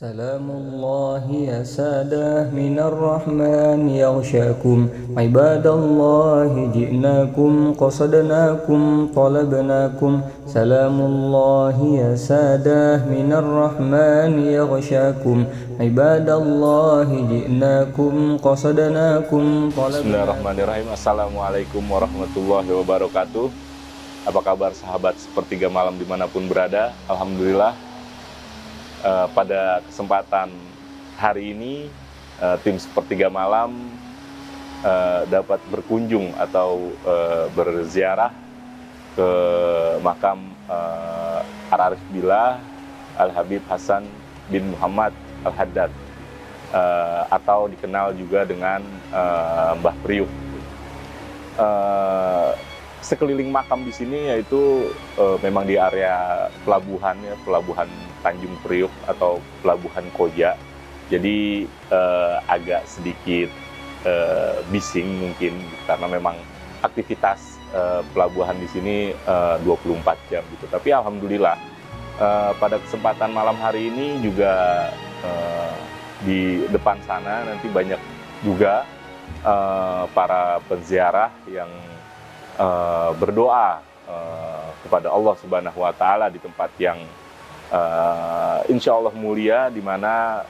سلام الله يا سادة من الرحمن يغشاكم عباد الله جئناكم قصدناكم طلبناكم سلام الله يا سادة من الرحمن يغشاكم عباد الله جئناكم قصدناكم طلبناكم. Bismillahirrahmanirrahim. Assalamualaikum warahmatullahi wabarakatuh. Apa kabar sahabat sepertiga malam dimanapun berada? Alhamdulillah, pada kesempatan hari ini tim sepertiga malam dapat berkunjung atau berziarah ke makam Al-Arif Billah Al-Habib Hasan bin Muhammad Al-Haddad, atau dikenal juga dengan Mbah Priuk. Sekeliling makam di sini yaitu memang di area pelabuhan, pelabuhan Tanjung Priuk atau pelabuhan Koja. Jadi agak sedikit bising mungkin karena memang aktivitas pelabuhan di sini 24 jam gitu. Tapi alhamdulillah pada kesempatan malam hari ini juga di depan sana nanti banyak juga para penziarah yang berdoa kepada Allah Subhanahu wa Ta'ala di tempat yang insya Allah mulia, di mana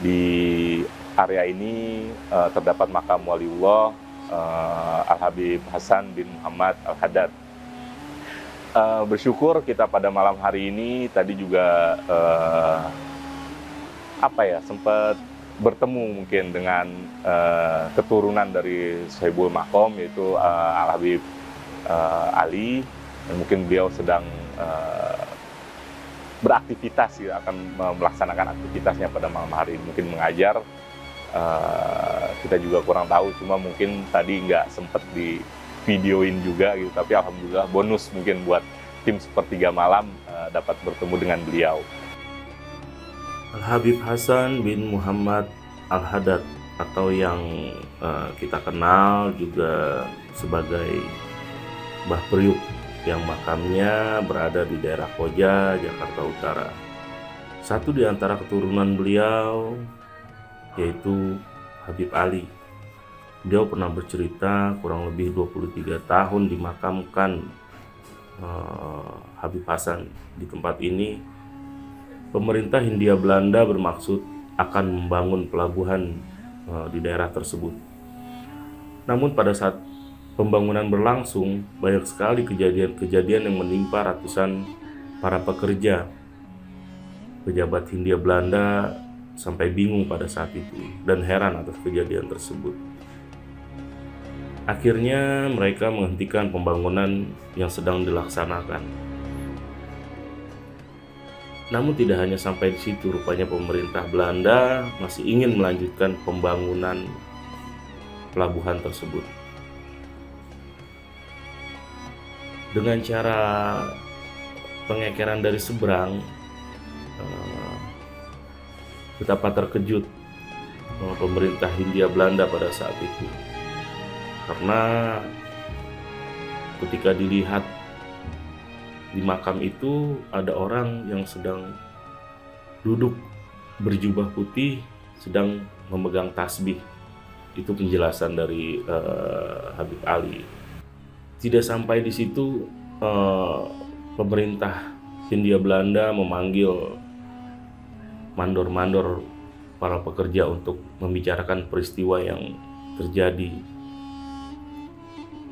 di area ini terdapat makam waliullah Al-Habib Hasan bin Muhammad Al-Haddad. Bersyukur kita pada malam hari ini tadi juga sempat bertemu mungkin dengan keturunan dari Sohibul Makom, yaitu Al-Habib Ali, dan mungkin beliau sedang beraktivitas ya, akan melaksanakan aktivitasnya pada malam hari ini, mungkin mengajar. Kita juga kurang tahu, cuma mungkin tadi nggak sempat di videoin juga gitu, tapi alhamdulillah bonus mungkin buat tim sepertiga malam dapat bertemu dengan beliau. Al-Habib Hasan bin Muhammad Al-Haddad, atau yang kita kenal juga sebagai Mbah Priuk, yang makamnya berada di daerah Koja, Jakarta Utara. Satu di antara keturunan beliau yaitu Habib Ali. Beliau pernah bercerita kurang lebih 23 tahun dimakamkan Habib Hasan di tempat ini. Pemerintah Hindia Belanda bermaksud akan membangun pelabuhan di daerah tersebut. Namun pada saat pembangunan berlangsung, banyak sekali kejadian-kejadian yang menimpa ratusan para pekerja. Pejabat Hindia Belanda sampai bingung pada saat itu dan heran atas kejadian tersebut. Akhirnya mereka menghentikan pembangunan yang sedang dilaksanakan. Namun tidak hanya sampai di situ, rupanya pemerintah Belanda masih ingin melanjutkan pembangunan pelabuhan tersebut. Dengan cara pengekeran dari seberang, betapa terkejut pemerintah Hindia Belanda pada saat itu. Karena ketika dilihat di makam itu ada orang yang sedang duduk berjubah putih, sedang memegang tasbih. Itu penjelasan dari Habib Ali. Tidak sampai di situ, pemerintah Hindia Belanda memanggil mandor-mandor para pekerja untuk membicarakan peristiwa yang terjadi.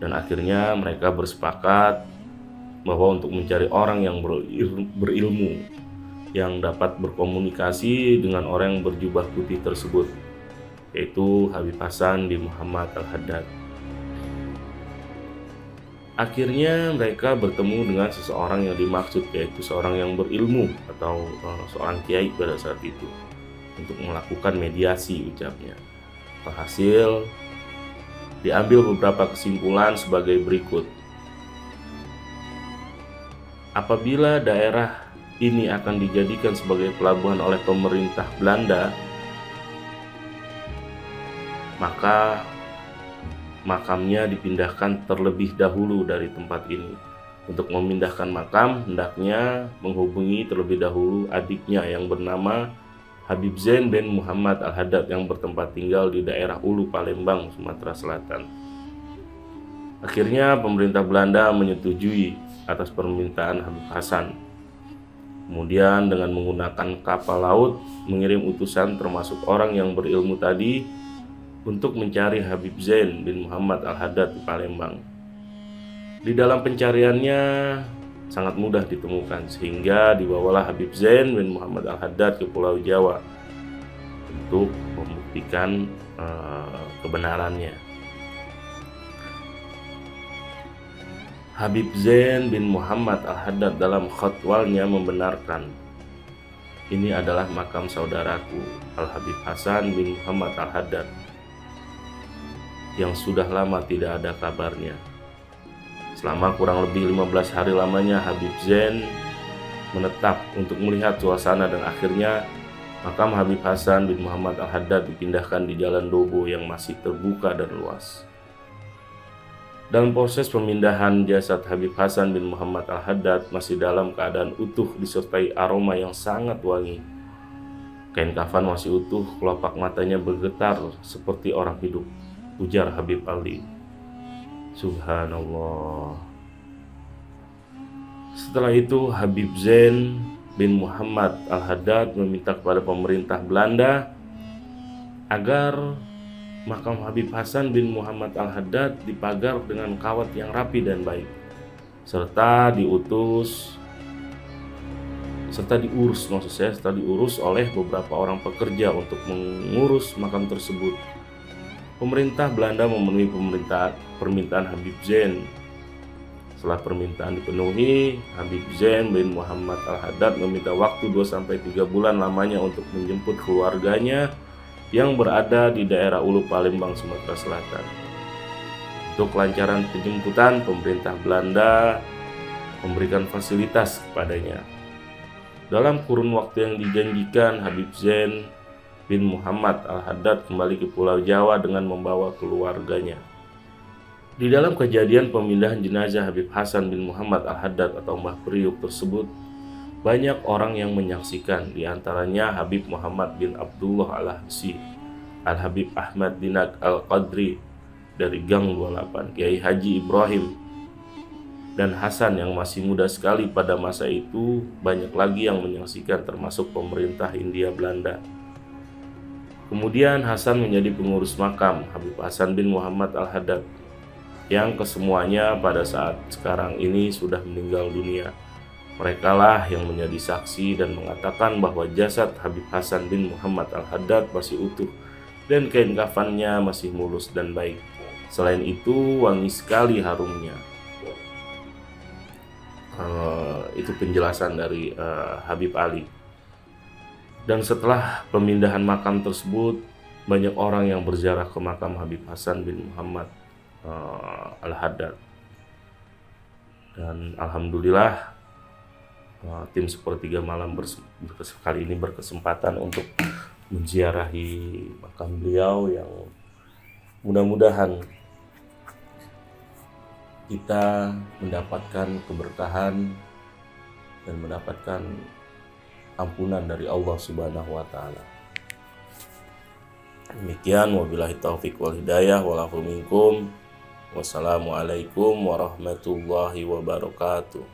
Dan akhirnya mereka bersepakat bahwa untuk mencari orang yang berilmu yang dapat berkomunikasi dengan orang yang berjubah putih tersebut, yaitu Habib Hasan bin Muhammad Al-Haddad. Akhirnya mereka bertemu dengan seseorang yang dimaksud, yaitu seorang yang berilmu atau seorang kiai pada saat itu, untuk melakukan mediasi, ucapnya. Alhasil diambil beberapa kesimpulan sebagai berikut. Apabila daerah ini akan dijadikan sebagai pelabuhan oleh pemerintah Belanda, maka makamnya dipindahkan terlebih dahulu dari tempat ini. Untuk memindahkan makam, hendaknya menghubungi terlebih dahulu adiknya yang bernama Habib Zain bin Muhammad Al-Haddad yang bertempat tinggal di daerah Ulu, Palembang, Sumatera Selatan. Akhirnya pemerintah Belanda menyetujui atas permintaan Habib Hasan. Kemudian dengan menggunakan kapal laut, mengirim utusan termasuk orang yang berilmu tadi untuk mencari Habib Zain bin Muhammad Al-Haddad di Palembang. Di dalam pencariannya sangat mudah ditemukan, sehingga dibawalah Habib Zain bin Muhammad Al-Haddad ke Pulau Jawa untuk membuktikan kebenarannya. Habib Zain bin Muhammad Al-Haddad dalam khatwalnya membenarkan, ini adalah makam saudaraku Al-Habib Hasan bin Muhammad Al-Haddad yang sudah lama tidak ada kabarnya. Selama kurang lebih 15 hari lamanya Habib Zain menetap untuk melihat suasana, dan akhirnya makam Habib Hasan bin Muhammad Al-Haddad dipindahkan di Jalan Dobo yang masih terbuka dan luas. Dalam proses pemindahan, jasad Habib Hasan bin Muhammad Al-Haddad masih dalam keadaan utuh disertai aroma yang sangat wangi. Kain kafan masih utuh, kelopak matanya bergetar seperti orang hidup, ujar Habib Ali. Subhanallah. Setelah itu Habib Zain bin Muhammad Al-Haddad meminta kepada pemerintah Belanda agar makam Habib Hasan bin Muhammad Al-Haddad dipagar dengan kawat yang rapi dan baik, serta diurus oleh beberapa orang pekerja untuk mengurus makam tersebut. Pemerintah Belanda memenuhi permintaan Habib Zain. Setelah permintaan dipenuhi, Habib Zain bin Muhammad Al-Haddad meminta waktu 2-3 bulan lamanya untuk menjemput keluarganya yang berada di daerah Ulu, Palembang, Sumatera Selatan. Untuk kelancaran penjemputan, pemerintah Belanda memberikan fasilitas kepadanya. Dalam kurun waktu yang dijanjikan, Habib Zain bin Muhammad Al-Haddad kembali ke Pulau Jawa dengan membawa keluarganya. Di dalam kejadian pemindahan jenazah Habib Hasan bin Muhammad Al-Haddad atau Mbah Priuk tersebut, banyak orang yang menyaksikan, di antaranya Habib Muhammad bin Abdullah Al-Habsyi, Al-Habib Ahmad Dinak Al-Qadri dari Gang 28, Kiai Haji Ibrahim, dan Hasan yang masih muda sekali pada masa itu. Banyak lagi yang menyaksikan, termasuk pemerintah Hindia Belanda. Kemudian Hasan menjadi pengurus makam Habib Hasan bin Muhammad Al-Haddad yang kesemuanya pada saat sekarang ini sudah meninggal dunia. Merekalah yang menjadi saksi dan mengatakan bahwa jasad Habib Hasan bin Muhammad Al-Haddad masih utuh dan kain kafannya masih mulus dan baik. Selain itu, wangi sekali harumnya. Itu penjelasan dari Habib Ali. Dan setelah pemindahan makam tersebut, banyak orang yang berziarah ke makam Habib Hasan bin Muhammad Al-Haddad. Dan alhamdulillah, tim Sepertiga Malam kali ini berkesempatan untuk menziarahi makam beliau, yang mudah-mudahan kita mendapatkan keberkahan dan mendapatkan ampunan dari Allah Subhanahu wa taala. Demikian, wabillahi taufik wal hidayah, walafu minkum. Wassalamualaikum warahmatullahi wabarakatuh.